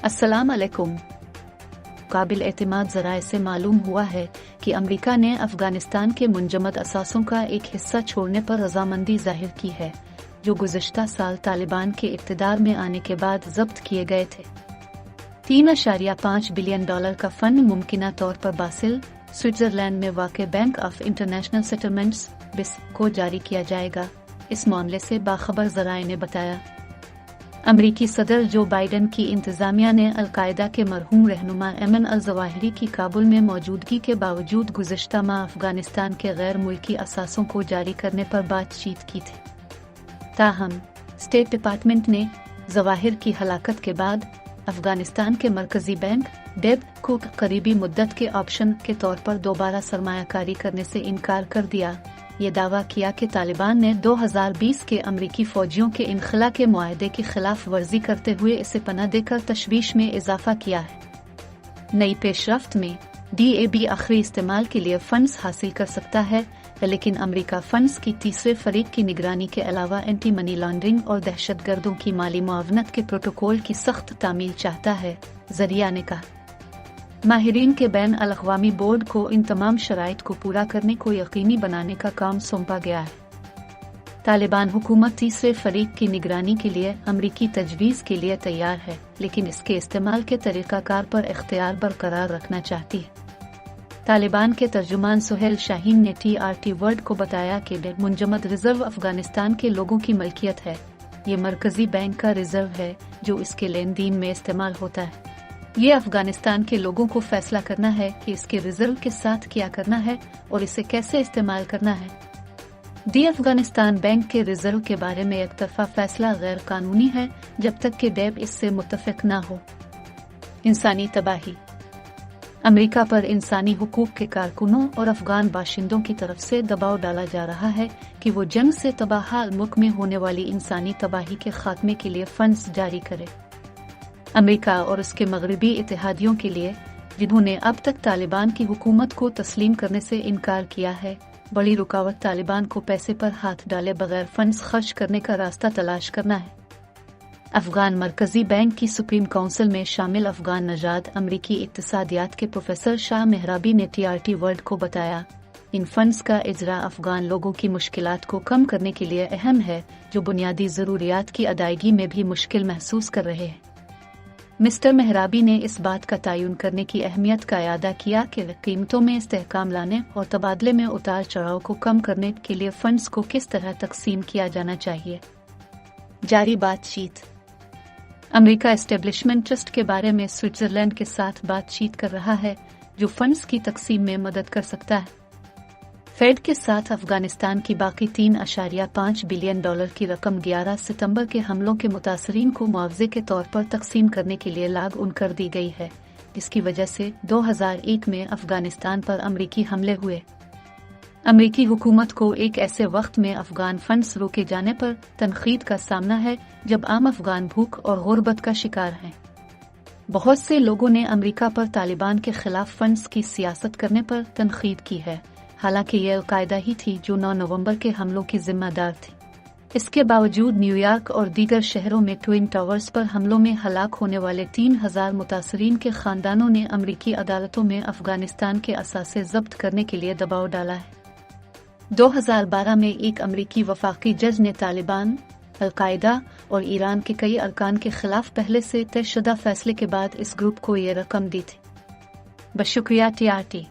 अस्सलाम अलैकुम। काबिल एतमाद ज़राए से मालूम हुआ है कि अमेरिका ने अफ़गानिस्तान के मुंजमद असासों का एक हिस्सा छोड़ने पर रज़ामंदी ज़ाहिर की है, जो गुज़िश्ता साल तालिबान के इक़्तिदार में आने के बाद ज़ब्त किए गए थे। $3.5 बिलियन का फ़ंड मुमकिना तौर पर बासिल, स्विट्ज़रलैंड में वाक़ बैंक ऑफ इंटरनेशनल सेटलमेंट्स (बिस) को जारी किया जाएगा। इस मामले से बाखबर ज़राए ने बताया। अमरीकी सदर जो बाइडन की इंतज़ामिया ने अल-कायदा के मरहूम रहनुमा एमन अल-ज़वाहिरी की काबुल में मौजूदगी के बावजूद गुज़िश्ता माह अफ़गानिस्तान के गैर मुल्की असासों को जारी करने पर बातचीत की थी। ताहम स्टेट डिपार्टमेंट ने ज़वाहिर की हलाकत के बाद अफ़गानिस्तान के मरकज़ी बैंक (डेब) को करीबी मुद्दत के ऑप्शन के तौर पर दोबारा सरमायाकारी करने से इनकार कर दिया। ये दावा किया कि तालिबान ने 2020 के अमरीकी फ़ौजियों के इनखला के मुआहदे की खिलाफ वर्जी करते हुए इसे पनाह देकर तशवीश में इजाफा किया है। नई पेशरफ्त में DAB आखिरी इस्तेमाल के लिए फंड्स हासिल कर सकता है, लेकिन अमेरिका फंड्स की तीसरे फरीक की निगरानी के अलावा एंटी मनी लॉन्ड्रिंग और दहशतगर्दों की माली मुआवनत के प्रोटोकॉल की सख्त तामील चाहता है, ज़रिया ने कहा। माहिरीन के बैन अल-अक़वामी बोर्ड को इन तमाम शराइत को पूरा करने को यकीनी बनाने का काम सौंपा गया है। तालिबान हुकूमत तीसरे फरीक की निगरानी के लिए अमरीकी तजवीज़ के लिए तैयार है, लेकिन इसके इस्तेमाल के तरीक़ाकार पर इख्तियार बरकरार रखना चाहती है। तालिबान के तर्जुमान सुहेल शाहीन ने TRT वर्ल्ड को बताया कि मुंजमद रिजर्व अफ़गानिस्तान के लोगों की मलकियत है। ये मरकज़ी बैंक का रिजर्व है जो इसके लेन देन में इस्तेमाल होता है। ये अफ़गानिस्तान के लोगों को फैसला करना है कि इसके रिजर्व के साथ क्या करना है और इसे कैसे इस्तेमाल करना है। अफ़गानिस्तान बैंक के रिजर्व के बारे में एक तरफा फैसला गैर कानूनी है जब तक कि डेब इससे मुत्तफ़िक़ न हो। इंसानी तबाही। अमेरिका पर इंसानी हुकूक के कारकुनों और अफ़गान बाशिंदों की तरफ से दबाव डाला जा रहा है कि वो जंग से तबाह मुल्क में होने वाली इंसानी तबाही के खात्मे के लिए फंड्स जारी करे। अमेरिका और उसके मगरबी इत्तेहादियों के लिए, जिन्होंने अब तक तालिबान की हुकूमत को तस्लीम करने से इनकार किया है, बड़ी रुकावट तालिबान को पैसे पर हाथ डाले बगैर फंड्स खर्च करने का रास्ता तलाश करना है। अफ़गान मरकज़ी बैंक की सुप्रीम काउंसिल में शामिल अफ़गान नजाद अमरीकी इक्तिसादियात के प्रोफेसर शाह मेहराबी ने TRT वर्ल्ड को बताया, इन फंड्स का इजरा अफ़गान लोगों की मुश्किलात को कम करने के लिए अहम है, जो बुनियादी ज़रूरियात की अदायगी में भी मुश्किल महसूस कर रहे हैं। मिस्टर मेहराबी ने इस बात का तयन करने की अहमियत का इयादा किया कि कीमतों में इस्तेहकाम लाने और तबादले में उतार चढ़ाव को कम करने के लिए फंड्स को किस तरह तकसीम किया जाना चाहिए। जारी बातचीत। अमेरिका एस्टेब्लिशमेंट ट्रस्ट के बारे में स्विट्ज़रलैंड के साथ बातचीत कर रहा है, जो फंड्स की तकसीम में मदद कर सकता है। फेड के साथ अफ़गानिस्तान की बाकी $3.5 बिलियन की रकम 11 सितंबर के हमलों के मुतासरीन को मुआवजे के तौर पर तकसीम करने के लिए लाग उन कर दी गई है, जिसकी वजह से 2001 में अफ़गानिस्तान पर अमरीकी हमले हुए। अमरीकी हुकूमत को एक ऐसे वक्त में अफ़गान फंड्स रोके जाने पर तनक़ीद का सामना है जब आम अफ़गान भूख और गुर्बत का शिकार हैं। बहुत से लोगों ने अमरीका पर तालिबान के खिलाफ फंड्स की सियासत करने पर तनक़ीद की है, हालांकि ये अल-कायदा ही थी जो 9 नवंबर के हमलों की जिम्मेदार थी। इसके बावजूद न्यूयॉर्क और दीगर शहरों में ट्विन टावर्स पर हमलों में हलाक होने वाले 3000 मुतासरीन के खानदानों ने अमरीकी अदालतों में अफ़गानिस्तान के असासे ज़ब्त करने के लिए दबाव डाला है। 2012 में एक अमरीकी वफाकी जज ने तालिबान, अल-कायदा और ईरान के कई अरकान के खिलाफ पहले से तयशुदा फैसले के बाद इस ग्रुप को ये रकम दी थी। बशुक्रिया TRT।